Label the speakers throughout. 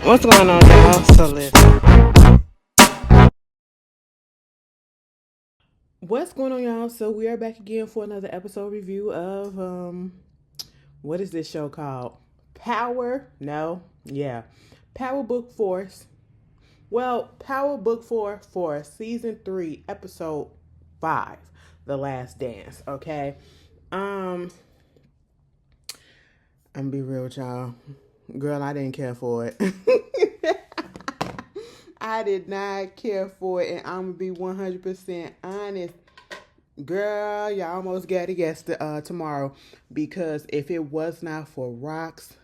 Speaker 1: What's going on, y'all? So listen. What's going on, y'all? So we are back again for another episode review of what is this show called? Power? No, yeah, Power Book Force. Well, Power Book 4 for season 3, episode 5, The Last Dance. Okay, I'm gonna be real with y'all. Girl, I didn't care for it. I did not care for it, and I'm gonna be 100% honest. Girl, y'all almost got it tomorrow, because if it was not for Rock's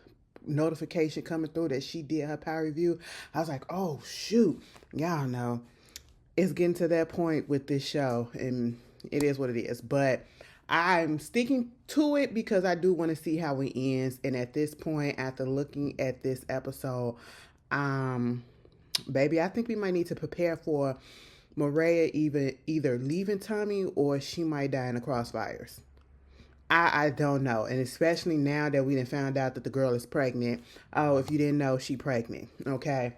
Speaker 1: notification coming through that she did her power review, I was like, oh shoot, y'all know it's getting to that point with this show, and it is what it is. But I'm sticking to it because I do want to see how it ends. And at this point, after looking at this episode, baby, I think we might need to prepare for Mariah either leaving Tommy or she might die in the crossfires. I don't know. And especially now that we done found out that the girl is pregnant. Oh, if you didn't know, she pregnant. Okay.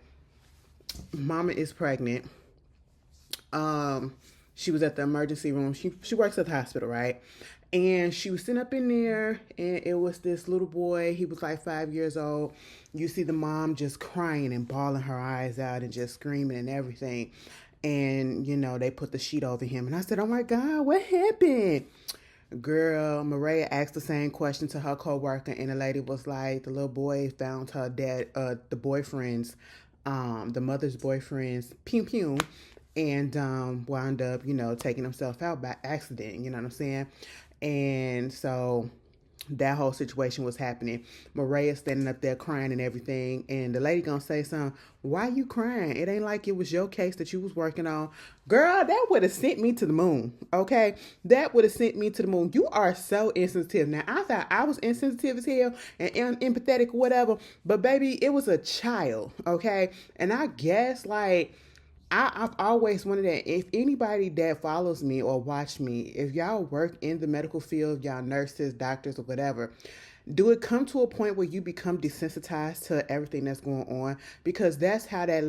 Speaker 1: Mama is pregnant. She was at the emergency room. She works at the hospital, right? And she was sitting up in there, and it was this little boy. He was like 5 years old. You see the mom just crying and bawling her eyes out and just screaming and everything. And, they put the sheet over him. And I said, oh my God, what happened? Girl, Mariah asked the same question to her coworker, and the lady was like, the little boy found her dad, the boyfriend's, the mother's boyfriend's pew pew, and wound up, taking himself out by accident. You know what I'm saying? And so that whole situation was happening. Mariah standing up there crying and everything, and the lady gonna say something. Why you crying? It ain't like it was your case that you was working on. Girl, that would have sent me to the moon. Okay, that would have sent me to the moon. You are so insensitive. Now, I thought I was insensitive as hell and empathetic or whatever, but baby, it was a child. Okay, and I guess like I've always wanted that if anybody that follows me or watch me, if y'all work in the medical field, y'all nurses, doctors, or whatever, do it come to a point where you become desensitized to everything that's going on? Because that's how that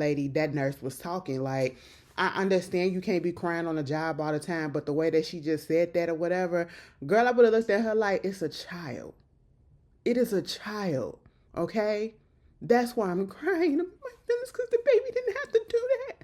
Speaker 1: nurse was talking. Like, I understand you can't be crying on the job all the time, but the way that she just said that or whatever, girl, I would have looked at her like, it's a child. It is a child, okay? That's why I'm crying. Oh my goodness, because the baby didn't have to do that.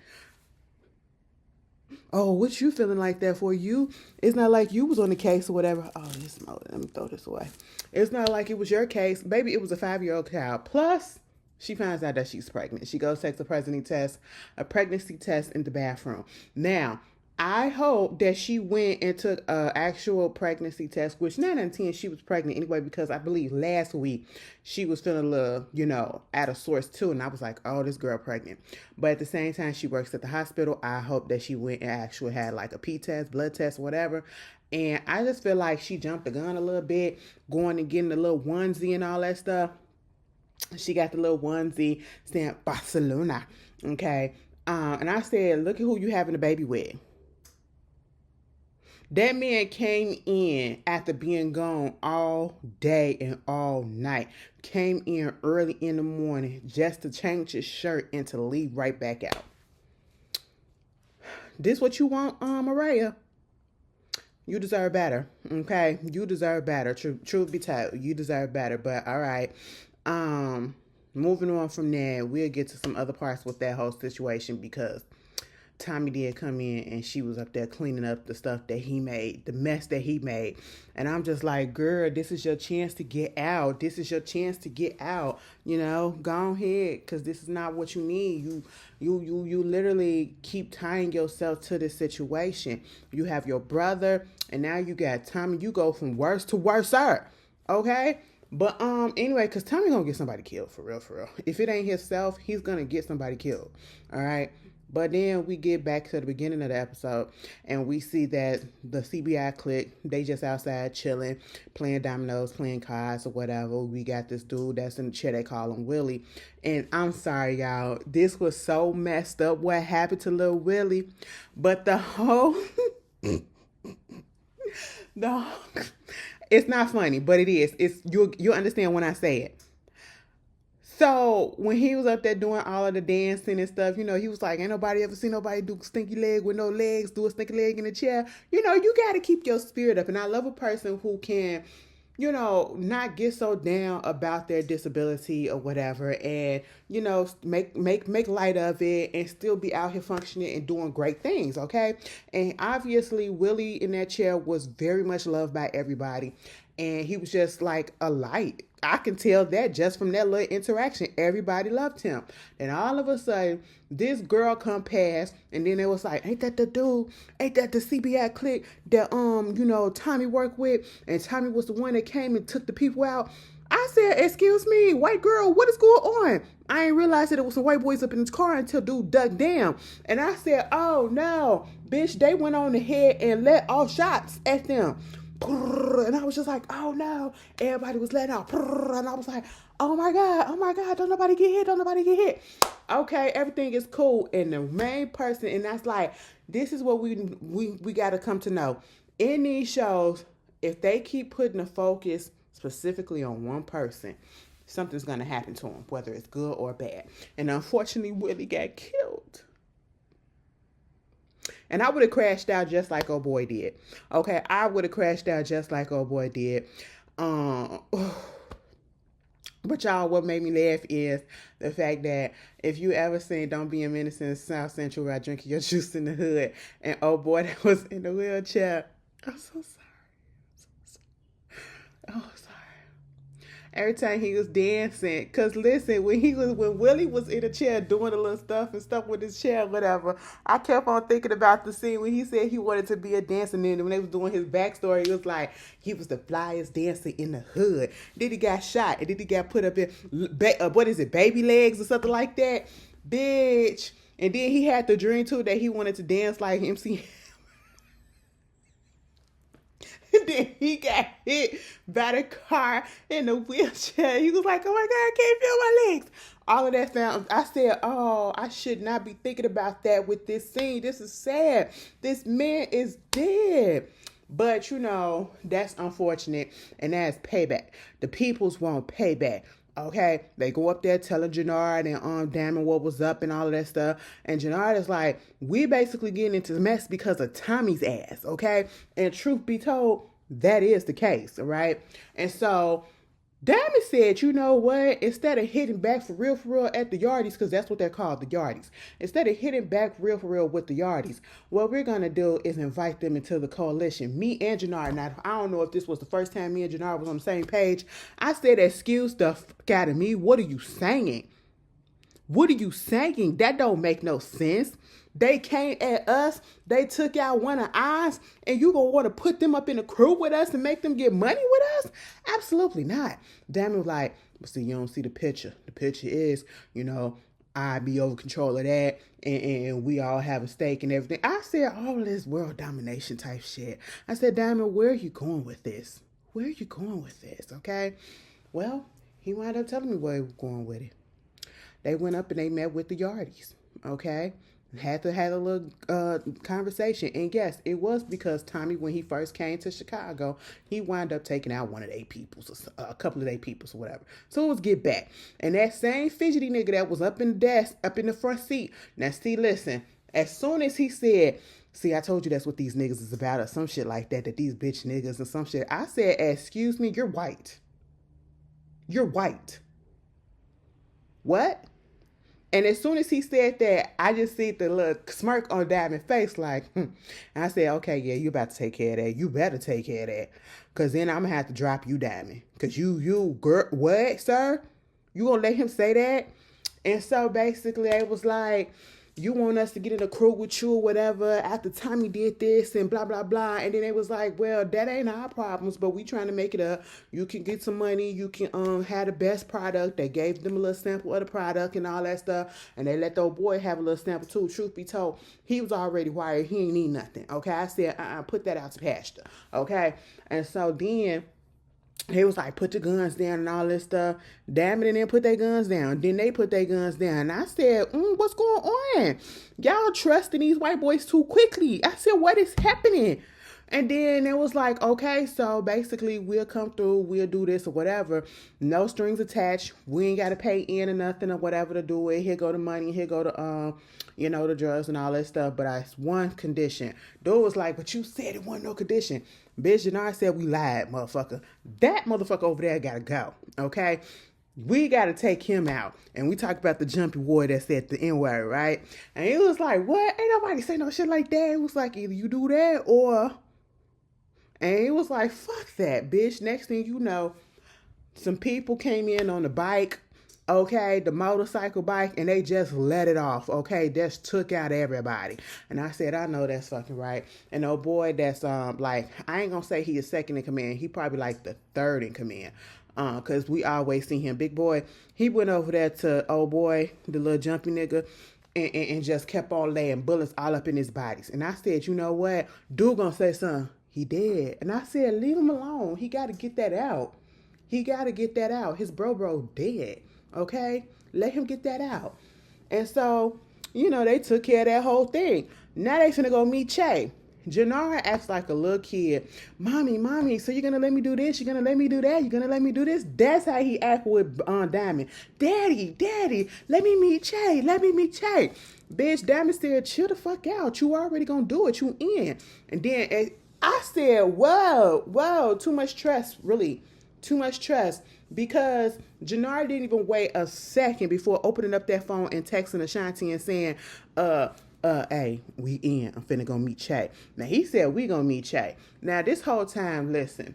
Speaker 1: Oh, what you feeling like that for? You, it's not like you was on the case or whatever. Oh, this mode, let me throw this away. It's not like it was your case. Baby, it was a 5-year-old child. Plus, she finds out that she's pregnant. She goes takes a pregnancy test in the bathroom. Now, I hope that she went and took an actual pregnancy test, which 9 out of 10 she was pregnant anyway, because I believe last week she was feeling a little, out of sorts too. And I was like, oh, this girl pregnant. But at the same time, she works at the hospital. I hope that she went and actually had like a P test, blood test, whatever. And I just feel like she jumped the gun a little bit, going and getting the little onesie and all that stuff. She got the little onesie saying Barcelona. Okay. And I said, look at who you having a baby with. That man came in after being gone all day and all night. Came in early in the morning just to change his shirt and to leave right back out. This what you want, Mariah? You deserve better, okay? You deserve better. Truth be told, you deserve better. But all right, moving on from there, we'll get to some other parts with that whole situation, because Tommy did come in and she was up there cleaning up the stuff that he made, the mess that he made. And I'm just like, girl, this is your chance to get out. This is your chance to get out. Go ahead, because this is not what you need. You literally keep tying yourself to this situation. You have your brother, and now you got Tommy. You go from worse to worser. Okay? But anyway, because Tommy gonna get somebody killed, for real, for real. If it ain't himself, he's gonna get somebody killed. All right? But then we get back to the beginning of the episode, and we see that the CBI clique, they just outside chilling, playing dominoes, playing cards or whatever. We got this dude that's in the chair, they call him Willie. And I'm sorry, y'all, this was so messed up what happened to little Willie. But the whole... the it's not funny, but it is. You'll understand when I say it. So when he was up there doing all of the dancing and stuff, he was like, ain't nobody ever seen nobody do stinky leg with no legs, do a stinky leg in the chair. You got to keep your spirit up. And I love a person who can, not get so down about their disability or whatever, and make light of it and still be out here functioning and doing great things. Okay. And obviously Willie in that chair was very much loved by everybody, and he was just like a light. I can tell that just from that little interaction. Everybody loved him. And all of a sudden, this girl come past, and then it was like, ain't that the dude? Ain't that the CBI clique that Tommy worked with? And Tommy was the one that came and took the people out. I said, excuse me, white girl, what is going on? I ain't realized that it was some white boys up in his car until dude dug down. And I said, oh no, bitch, they went on ahead and let off shots at them. And I was just like, oh no. Everybody was letting out. And I was like, oh my God, don't nobody get hit. Okay, everything is cool. And the main person, and that's like, this is what we got to come to know. In these shows, if they keep putting the focus specifically on one person, something's going to happen to them, whether it's good or bad. And unfortunately, Willie got killed. And I would have crashed out just like old boy did. Okay, I would have crashed out just like old boy did. But y'all, what made me laugh is the fact that if you ever seen Don't Be a Menace in South Central while drinking your juice in the hood, and old boy that was in the wheelchair, I'm so sorry. Oh, sorry. Every time he was dancing, cause listen, when Willie was in the chair doing the little stuff with his chair, whatever, I kept on thinking about the scene when he said he wanted to be a dancer. And then when they was doing his backstory, it was like he was the flyest dancer in the hood. Then he got shot, and then he got put up in baby legs or something like that, bitch. And then he had the dream too that he wanted to dance like MC. Then he got hit by the car in the wheelchair. He was like, oh my God, I can't feel my legs. All of that sound. I said, oh, I should not be thinking about that with this scene. This is sad. This man is dead. But, that's unfortunate. And that's payback. The peoples want payback. Okay, they go up there telling Jannard and Damon what was up and all of that stuff. And Jannard is like, we basically getting into the mess because of Tommy's ass, okay? And truth be told, that is the case, all right? And so Damon said, you know what? Instead of hitting back for real at the Yardies, because that's what they're called, the Yardies. Instead of hitting back for real with the Yardies, what we're going to do is invite them into the coalition. Me and Jannard. Now, I don't know if this was the first time me and Jannard was on the same page. I said, excuse the fuck out of me. What are you saying? What are you saying? That don't make no sense. They came at us. They took out one of ours. And you going to want to put them up in a crew with us and make them get money with us? Absolutely not. Damon was like, but see, you don't see the picture. The picture is, I be over control of that. And we all have a stake and everything. I said all this world domination type shit. I said, Damon, where are you going with this? Where are you going with this? Okay. Well, he wound up telling me where he was going with it. They went up and they met with the Yardies, okay? Had to have a little conversation. And yes, it was because Tommy, when he first came to Chicago, he wound up taking out one of their peoples, or a couple of their peoples or whatever. So it was get back. And that same fidgety nigga that was up in the desk, up in the front seat. Now, see, listen, as soon as he said, see, I told you that's what these niggas is about, or some shit like that these bitch niggas and some shit. I said, excuse me, you're white. You're white. What? And as soon as he said that, I just see the little smirk on Diamond's face like, And I said, okay, yeah, you about to take care of that. You better take care of that. Because then I'm going to have to drop you, Diamond. Because girl, what, sir? You going to let him say that? And so basically, it was like, you want us to get in a crew with you or whatever after Tommy did this and blah, blah, blah. And then it was like, well, that ain't our problems, but we trying to make it up. You can get some money. You can have the best product. They gave them a little sample of the product and all that stuff. And they let the old boy have a little sample too. Truth be told, he was already wired. He ain't need nothing. Okay. I said, put that out to pasture. Okay. And so then he was like, put the guns down and all this stuff. Damn it, and then put their guns down. Then they put their guns down. And I said, what's going on? Y'all trusting these white boys too quickly. I said, what is happening? And then it was like, okay, so basically we'll come through, we'll do this or whatever. No strings attached. We ain't got to pay in or nothing or whatever to do it. Here go the money. Here go the, the drugs and all that stuff. But it's one condition. Dude was like, but you said it wasn't no condition. Bitch, and I said we lied, motherfucker. That motherfucker over there got to go, okay? We got to take him out. And we talked about the jumpy boy that said the N-word, right? And he was like, what? Ain't nobody say no shit like that. It was like, either you do that or... And he was like, fuck that, bitch. Next thing you know, some people came in on the bike, okay, the motorcycle bike, and they just let it off, okay? Just took out everybody. And I said, I know that's fucking right. And oh boy, that's, like, I ain't gonna say he is second in command. He probably like the third in command. Because we always see him. Big boy, he went over there to old boy, the little jumpy nigga, and just kept on laying bullets all up in his bodies. And I said, you know what? Dude gonna say something. He dead. And I said, leave him alone. He got to get that out. He got to get that out. His bro dead. Okay? Let him get that out. And so, they took care of that whole thing. Now they finna go meet Che. Janara acts like a little kid. Mommy, so you're going to let me do this? You're going to let me do that? You're going to let me do this? That's how he act with Diamond. Daddy, let me meet Che. Let me meet Che. Bitch, Diamond said, chill the fuck out. You already going to do it. You in. And then... I said, whoa, too much trust, really. Too much trust. Because Jannar didn't even wait a second before opening up that phone and texting Ashanti and saying, hey, we in. I'm finna go meet Che. Now, he said we gonna meet Che. Now, this whole time, listen.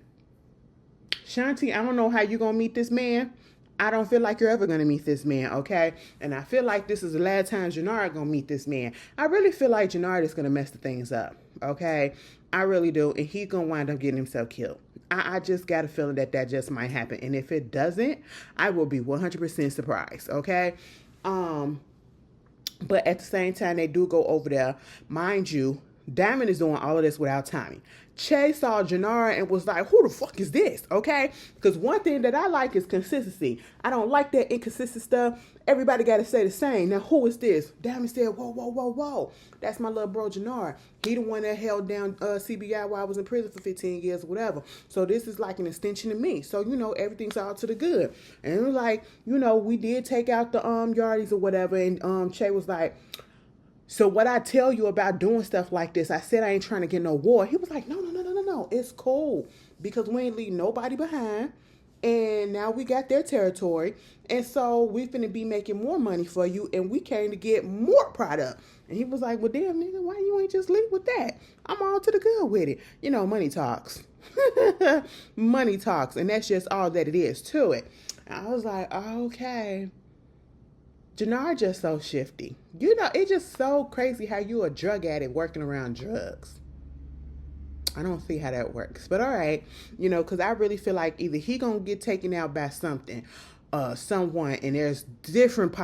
Speaker 1: Shanti, I don't know how you gonna meet this man. I don't feel like you're ever going to meet this man, okay? And I feel like this is the last time Jannar going to meet this man. I really feel like Jannar is going to mess the things up, okay? I really do. And he's going to wind up getting himself killed. I just got a feeling that just might happen. And if it doesn't, I will be 100% surprised, okay? But at the same time, they do go over there. Mind you, Diamond is doing all of this without Tommy. Che saw Janara and was like, who the fuck is this? Okay? Because one thing that I like is consistency. I don't like that inconsistent stuff. Everybody got to say the same. Now, who is this? Diamond said, whoa. That's my little bro, Janara. He the one that held down CBI while I was in prison for 15 years or whatever. So this is like an extension of me. So, everything's all to the good. And it was like, we did take out the Yardies or whatever. And Che was like, so what I tell you about doing stuff like this, I said I ain't trying to get no war. He was like, no. It's cool because we ain't leave nobody behind. And now we got their territory. And so we finna be making more money for you. And we came to get more product. And he was like, well, damn, nigga, why you ain't just leave with that? I'm all to the good with it. Money talks. Money talks. And that's just all that it is to it. And I was like, okay. Jannar just so shifty. It's just so crazy how you a drug addict working around drugs. I don't see how that works. But all right, because I really feel like either he gonna get taken out by something, someone, and there's different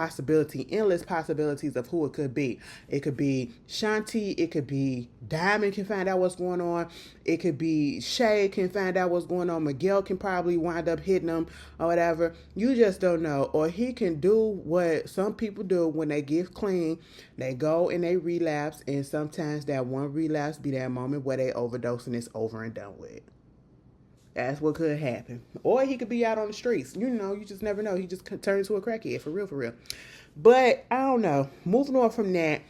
Speaker 1: endless possibilities of who it could be. It could be Shanti, it could be Diamond can find out what's going on, it could be Shay can find out what's going on, Miguel can probably wind up hitting him or whatever. You just don't know. Or he can do what some people do when they get clean. They go and they relapse, and sometimes that one relapse be that moment where they overdose and it's over and done with. That's what could happen. Or he could be out on the streets. You just never know. He just turned into a crackhead, for real. But, I don't know. Moving on from that,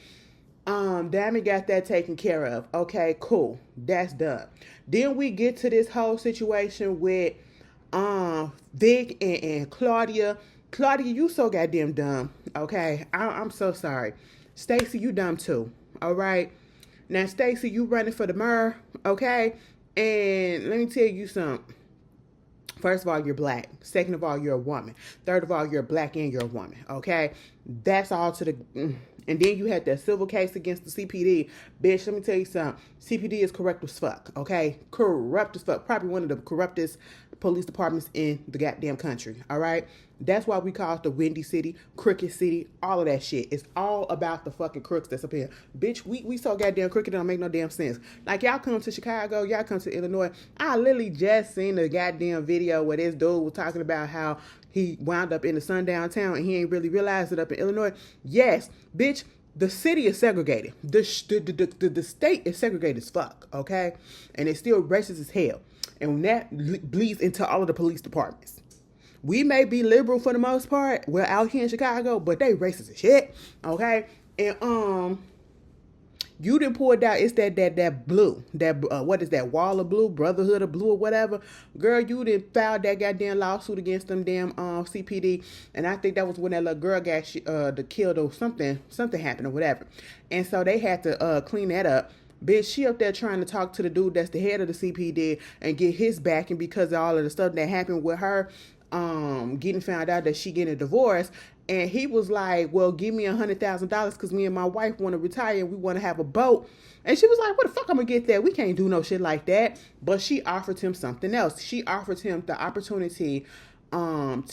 Speaker 1: Diamond got that taken care of. Okay, cool. That's done. Then we get to this whole situation with Vic and Claudia. Claudia, you so goddamn dumb. Okay, I'm so sorry. Stacey, you dumb too. All right. Now, Stacey, you running for the mayor. Okay. And let me tell you something. First of all, you're black. Second of all, you're a woman. Third of all, you're black and you're a woman. Okay? That's all to the... And then you had that civil case against the CPD. Bitch, let me tell you something. CPD is corrupt as fuck. Okay? Corrupt as fuck. Probably one of the corruptest police departments in the goddamn country. All right? That's why we call it the Windy City, Crooked City, all of that shit. It's all about the fucking crooks that's up here. Bitch, we so goddamn crooked it don't make no damn sense. Like, y'all come to Chicago, y'all come to Illinois. I literally just seen a goddamn video where this dude was talking about how he wound up in the sundown town and he ain't really realized it up in Illinois. Yes, bitch, The city is segregated. The state is segregated as fuck, okay? And it's still racist as hell. And that bleeds into all of the police departments. We may be liberal for the most part. We're out here in Chicago, but they racist as shit, okay? And you didn't pull it out. It's that blue. What is that? Wall of blue, Brotherhood of Blue, or whatever. Girl, you didn't file that goddamn lawsuit against them damn CPD. And I think that was when that little girl got killed or something happened or whatever. And so they had to clean that up. Bitch, she up there trying to talk to the dude that's the head of the CPD and get his backing because of all of the stuff that happened with her getting found out that she getting a divorce. And he was like, well, give me $100,000 because me and my wife want to retire and we want to have a boat. And she was like, what the fuck I'm going to get that? We can't do no shit like that. But she offered him something else. She offered him the opportunity to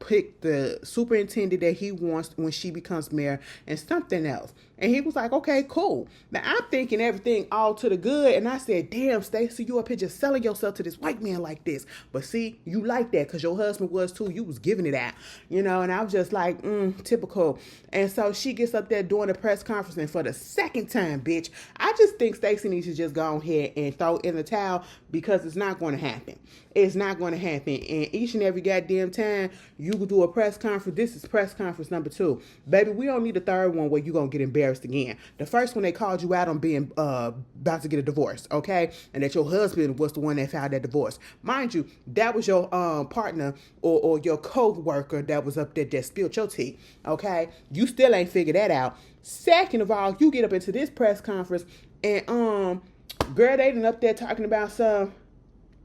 Speaker 1: pick the superintendent that he wants when she becomes mayor and something else. And he was like, okay, cool. Now I'm thinking everything all to the good. And I said, damn, Stacey, you up here just selling yourself to this white man like this. But see, you like that because your husband was too. You was giving it out, And I was just like, typical. And so she gets up there doing a press conference. And for the second time, bitch, I just think Stacey needs to just go ahead and throw in the towel because it's not going to happen. It's not going to happen. And each and every goddamn time you do a press conference, this is press conference number 2. Baby, we don't need a third one where you're going to get embarrassed again. The first one, they called you out on being about to get a divorce, okay? And that your husband was the one that filed that divorce. Mind you, that was your partner or your co-worker that was up there that spilled your tea, okay? You still ain't figured that out. Second of all, you get up into this press conference and, girl, they done up there talking about some...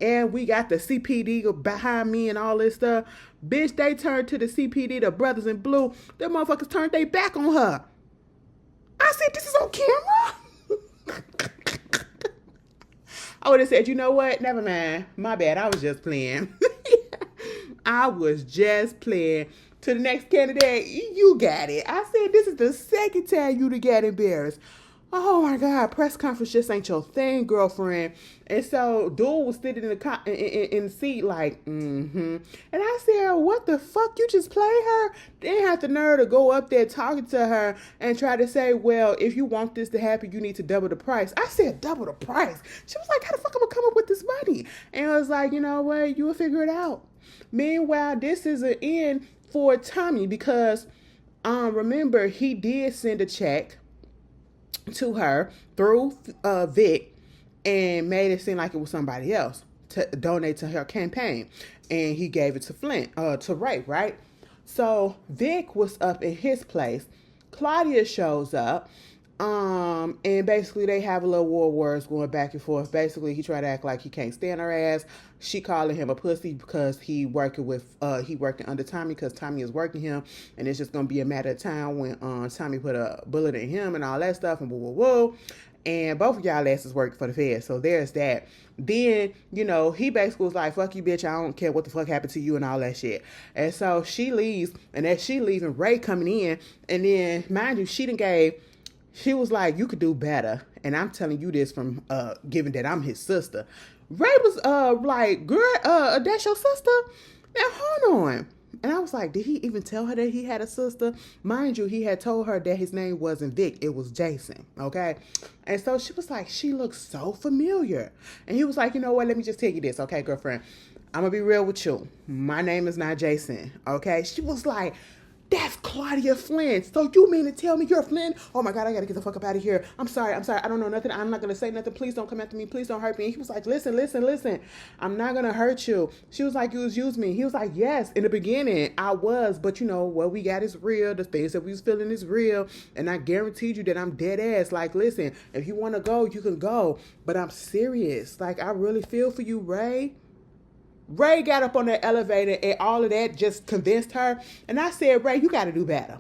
Speaker 1: And we got the CPD behind me and all this stuff. Bitch, they turned to the CPD, the brothers in blue. Them motherfuckers turned their back on her. I said, this is on camera? I would have said, you know what? Never mind. My bad. I was just playing. I was just playing. To the next candidate, you got it. I said, this is the second time you to get embarrassed. Oh my God, press conference just ain't your thing, girlfriend. And so dude was sitting in the seat like, And I said, what the fuck? You just play her? They have the nerve to go up there talking to her and try to say, well, if you want this to happen, you need to double the price. I said, double the price? She was like, how the fuck am I come up with this money? And I was like, you know what? You will figure it out. Meanwhile, this is an end for Tommy because, remember, he did send a check to her through Vic and made it seem like it was somebody else to donate to her campaign, and he gave it to to Ray, right? So Vic was up in his place. Claudia shows up, and basically they have a little war words going back and forth. Basically, he tried to act like he can't stand her ass. She calling him a pussy because he working under Tommy because Tommy is working him, and it's just gonna be a matter of time when Tommy put a bullet in him and all that stuff and woo. And both of y'all asses work for the feds, so there's that. Then, he basically was like, fuck you, bitch, I don't care what the fuck happened to you and all that shit. And so she leaves, and as she leaving, Ray coming in, and then, mind you, she was like, you could do better. And I'm telling you this from, given that I'm his sister. Ray was, like, girl, that's your sister? Now, hold on. And I was like, did he even tell her that he had a sister? Mind you, he had told her that his name wasn't Vic, it was Jason, okay? And so she was like, she looks so familiar. And he was like, you know what, let me just tell you this, okay, girlfriend? I'm gonna be real with you. My name is not Jason, okay? She was like, that's Claudia Flynn. So you mean to tell me you're Flynn? Oh my God, I gotta get the fuck up out of here. I'm sorry. I don't know nothing. I'm not gonna say nothing. Please don't come after me. Please don't hurt me. And he was like, listen. I'm not gonna hurt you. She was like, you was using me. He was like, yes, in the beginning I was, but what we got is real. The things that we was feeling is real. And I guaranteed you that I'm dead ass. Like, listen, if you wanna go, you can go. But I'm serious. Like, I really feel for you, Ray. Ray got up on the elevator and all of that just convinced her. And I said, Ray, you got to do better.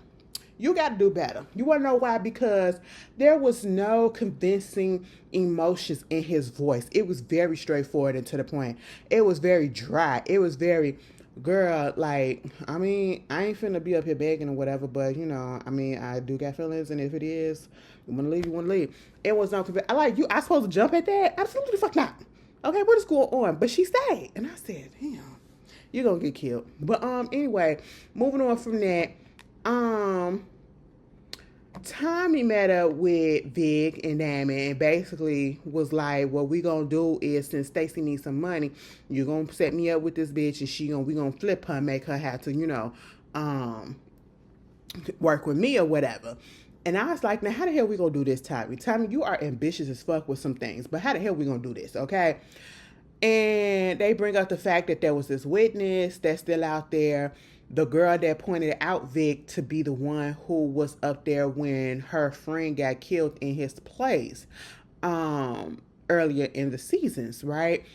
Speaker 1: You got to do better. You want to know why? Because there was no convincing emotions in his voice. It was very straightforward and to the point. It was very dry. It was very, girl, like, I ain't finna be up here begging or whatever, but, I do got feelings, and if it is, you want to leave, you want to leave. It was no convincing. I supposed to jump at that? Absolutely the fuck not. Okay, what is going on? But she stayed. And I said, damn, you're going to get killed. But anyway, moving on from that, Tommy met up with Vic and Damon and basically was like, what we gonna do is, since Stacy needs some money, you gonna set me up with this bitch and we gonna flip her and make her have to, work with me or whatever. And I was like, now how the hell we gonna do this, Tommy? Tommy, you are ambitious as fuck with some things, but how the hell we gonna do this, okay? And they bring up the fact that there was this witness that's still out there, the girl that pointed out Vic to be the one who was up there when her friend got killed in his place earlier in the seasons, right?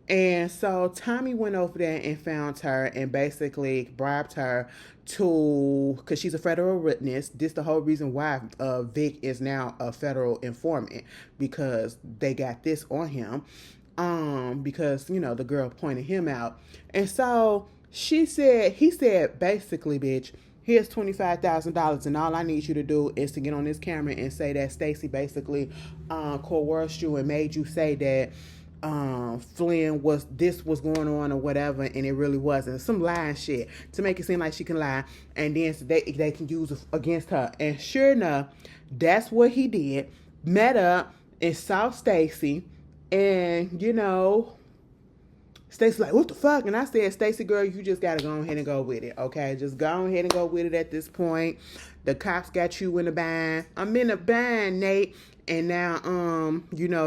Speaker 1: And so Tommy went over there and found her and basically bribed her because she's a federal witness. This is the whole reason why Vic is now a federal informant, because they got this on him. Because, the girl pointed him out. And so he said, basically, bitch, here's $25,000 and all I need you to do is to get on this camera and say that Stacy basically coerced you and made you say that Flynn was going on or whatever, and it really wasn't. Some lying shit to make it seem like she can lie, and then they can use it against her. And sure enough, that's what he did. Met up and saw Stacy, and Stacy's like, what the fuck? And I said, Stacy, girl, you just got to go ahead and go with it, okay? Just go ahead and go with it at this point. The cops got you in a bind. I'm in a bind, Nate. And now,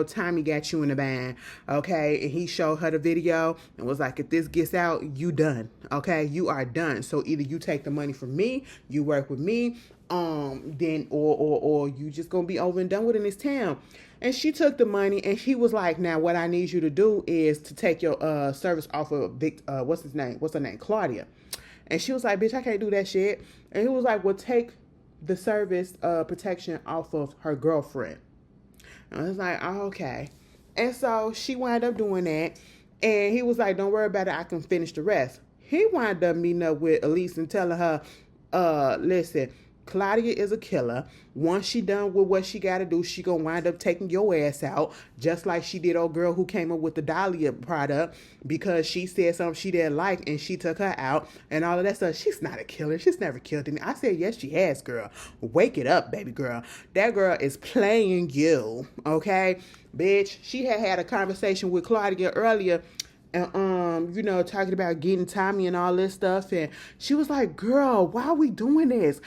Speaker 1: Tommy got you in a bind, okay? And he showed her the video and was like, if this gets out, you done, okay? You are done. So either you take the money from me, you work with me, then or you just gonna be over and done with in this town. And she took the money and he was like, now what I need you to do is to take your service off of Vic, what's her name? Claudia. And she was like, bitch, I can't do that shit. And he was like, well, take the service protection off of her girlfriend. And I was like, oh, okay. And so she wound up doing that. And he was like, don't worry about it, I can finish the rest. He wound up meeting up with Elise and telling her, listen, Claudia is a killer. Once she done with what she got to do, she gonna wind up taking your ass out, just like she did old girl who came up with the Dahlia product because she said something she didn't like and she took her out and all of that stuff. She's not a killer. She's never killed any. I said, yes, she has, girl. Wake it up, baby girl. That girl is playing you, okay? Bitch, she had a conversation with Claudia earlier and, talking about getting Tommy and all this stuff. And she was like, girl, why are we doing this?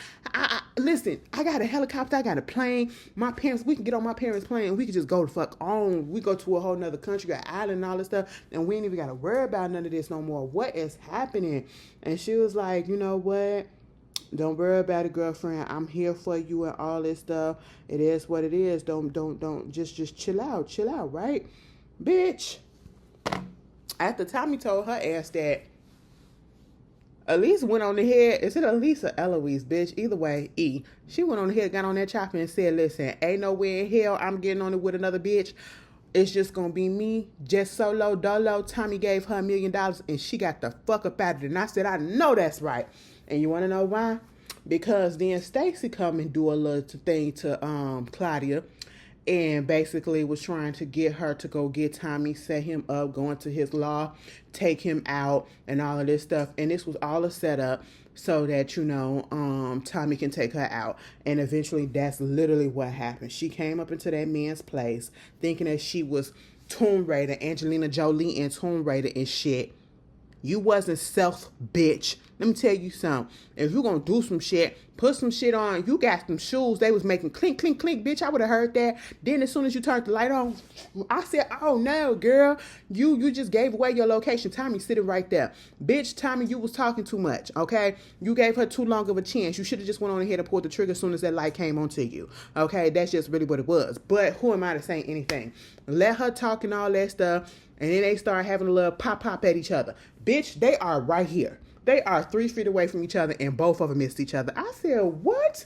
Speaker 1: Listen, I got a helicopter, I got a plane. We can get on my parents' plane and we can just go the fuck on. We go to a whole nother country, got an island and all this stuff. And we ain't even got to worry about none of this no more. What is happening? And she was like, you know what? Don't worry about it, girlfriend. I'm here for you and all this stuff. It is what it is. Don't, just chill out, right? Bitch. After Tommy told her ass that, Elise went on the head. Is it Elise or Eloise, bitch? Either way, E. She went on the head, got on that chopper and said, listen, ain't no way in hell I'm getting on it with another bitch. It's just going to be me, just solo, dolo. Tommy gave her $1 million and she got the fuck up out of it. And I said, I know that's right. And you want to know why? Because then Stacy come and do a little thing to Claudia. And basically was trying to get her to go get Tommy, set him up, go into his law, take him out, and all of this stuff. And this was all a setup so that, Tommy can take her out. And eventually that's literally what happened. She came up into that man's place thinking that she was Tomb Raider, Angelina Jolie and Tomb Raider and shit. You wasn't self, bitch. Let me tell you something. If you gonna do some shit, put some shit on. You got some shoes. They was making clink, clink, clink, bitch. I would have heard that. Then as soon as you turned the light on, I said, oh no, girl. You just gave away your location. Tommy sitting right there. Bitch, Tommy, you was talking too much, okay? You gave her too long of a chance. You should have just went on ahead and pulled the trigger as soon as that light came onto you, okay? That's just really what it was. But who am I to say anything? Let her talk and all that stuff. And then they start having a little pop at each other. Bitch, they are right here. They are 3 feet away from each other and both of them missed each other. I said, what?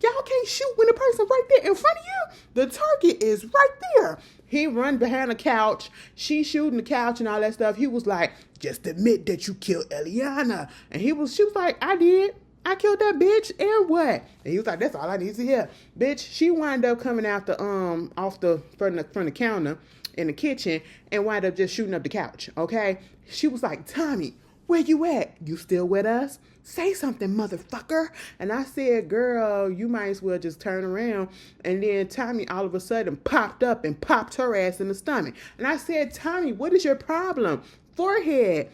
Speaker 1: Y'all can't shoot when the person right there in front of you? The target is right there. He run behind the couch. She shooting the couch and all that stuff. He was like, just admit that you killed Eliana. And she was like, I did. I killed that bitch, and what? And he was like, that's all I need to hear. Bitch, she wound up coming out from the counter in the kitchen and wound up just shooting up the couch, okay? She was like, Tommy, Where you at? You still with us? Say something, motherfucker. And I said, girl, you might as well just turn around. And then Tommy all of a sudden popped up and popped her ass in the stomach. And I said, Tommy, what is your problem? Forehead,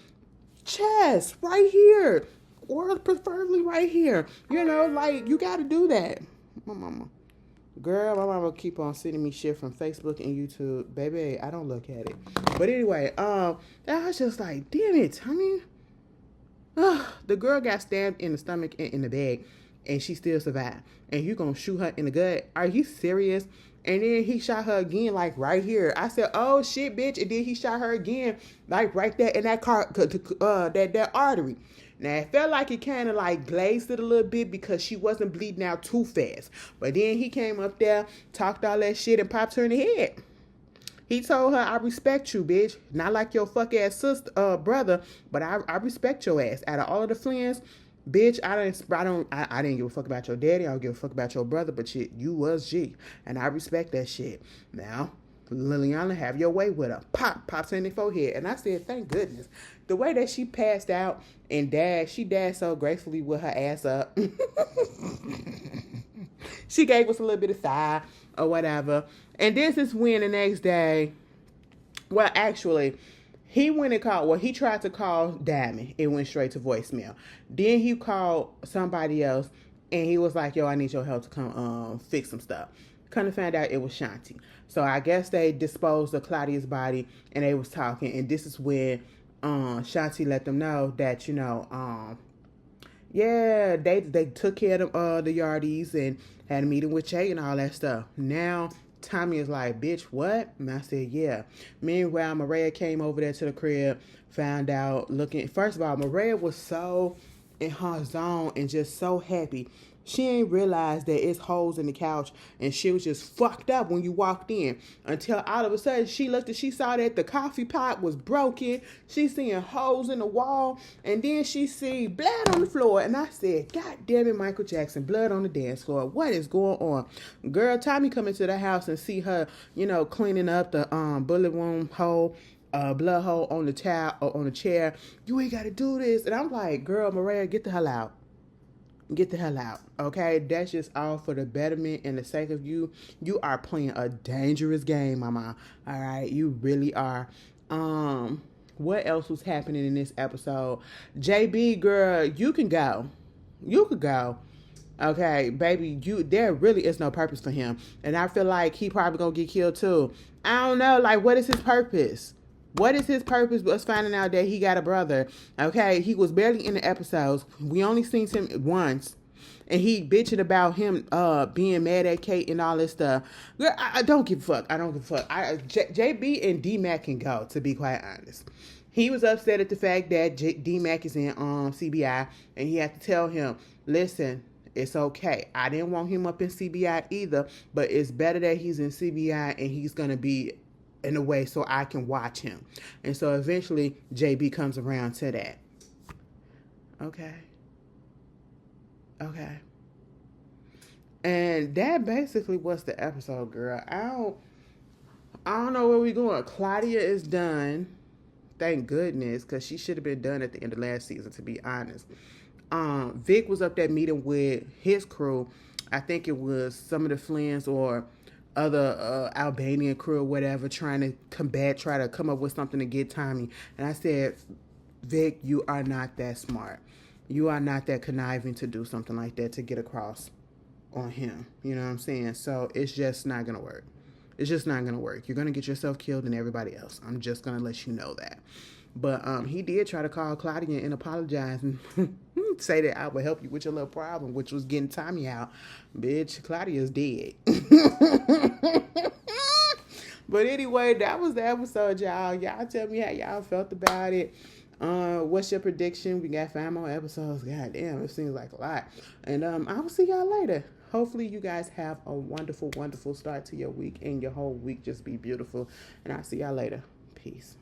Speaker 1: chest, right here. Or preferably right here. You know, like, you got to do that. My mama. Girl, my mama keep on sending me shit from Facebook and YouTube. Baby, I don't look at it. But anyway, I was just like, damn it, Tommy. The girl got stabbed in the stomach and in the back, and she still survived. And you gonna shoot her in the gut? Are you serious? And then he shot her again, like right here. I said, "Oh shit, bitch!" And then he shot her again, like right there in that that artery. Now it felt like it kind of like glazed it a little bit because she wasn't bleeding out too fast. But then he came up there, talked all that shit, and popped her in the head. He told her, I respect you, bitch. Not like your fuck ass sister, brother, but I respect your ass. Out of all of the friends, bitch, I didn't give a fuck about your daddy. I don't give a fuck about your brother, but shit, you was G. And I respect that shit. Now, Liliana, have your way with her. Pops her in the forehead. And I said, thank goodness. The way that she passed out and she died so gracefully with her ass up. She gave us a little bit of sigh or whatever. And this is when the next day, well, actually, he tried to call Diamond. It went straight to voicemail. Then he called somebody else, and he was like, yo, I need your help to come fix some stuff. Kind of found out it was Shanti. So I guess they disposed of Claudia's body, and they was talking. And this is when Shanti let them know that, you know, yeah, they took care of the Yardies and had a meeting with Jay and all that stuff. Now, Tommy is like, bitch, what? And I said, yeah. Meanwhile, Mariah came over there to the crib, found out, first of all, Mariah was so in her zone and just so happy. She ain't realized that it's holes in the couch, and she was just fucked up when you walked in until all of a sudden she looked and she saw that the coffee pot was broken. She seeing holes in the wall, and then she see blood on the floor. And I said, God damn it, Michael Jackson, blood on the dance floor. What is going on? Girl, Tommy come into the house and see her, you know, cleaning up the bullet wound hole. Blood hole on the towel or on the chair. You ain't got to do this. And I'm like, girl, Mariah, get the hell out. Get the hell out, okay? That's just all for the betterment and the sake of you. You are playing a dangerous game, mama. All right, you really are. What else was happening in this episode? JB, girl, you can go. You could go. Okay, baby, there really is no purpose for him. And I feel like he probably gonna get killed too. I don't know, like, what is his purpose? What is his purpose but finding out that he got a brother? Okay, he was barely in the episodes. We only seen him once. And he bitching about him being mad at Kate and all this stuff. Girl, I don't give a fuck. I don't give a fuck. JB and D-Mac can go, to be quite honest. He was upset at the fact that D-Mac is in CBI. And he had to tell him, listen, it's okay. I didn't want him up in CBI either. But it's better that he's in CBI and he's going to be in a way so I can watch him. And so eventually JB comes around to that. Okay. And that basically was the episode, girl. I don't know where we going. Claudia is done. Thank goodness, because she should have been done at the end of last season, to be honest. Vic was up there meeting with his crew. I think it was some of the Flynns or other Albanian crew or whatever, trying to try to come up with something to get Tommy. And I said, Vic, you are not that smart. You are not that conniving to do something like that to get across on him. You know what I'm saying? So it's just not going to work. It's just not going to work. You're going to get yourself killed and everybody else. I'm just going to let you know that. But he did try to call Claudia and apologize and say that I would help you with your little problem, which was getting Tommy out. Bitch, Claudia's dead. But anyway, that was the episode, y'all. Y'all tell me how y'all felt about it. What's your prediction? We got 5 more episodes. God damn, it seems like a lot. And I will see y'all later. Hopefully you guys have a wonderful, wonderful start to your week and your whole week just be beautiful. And I'll see y'all later. Peace.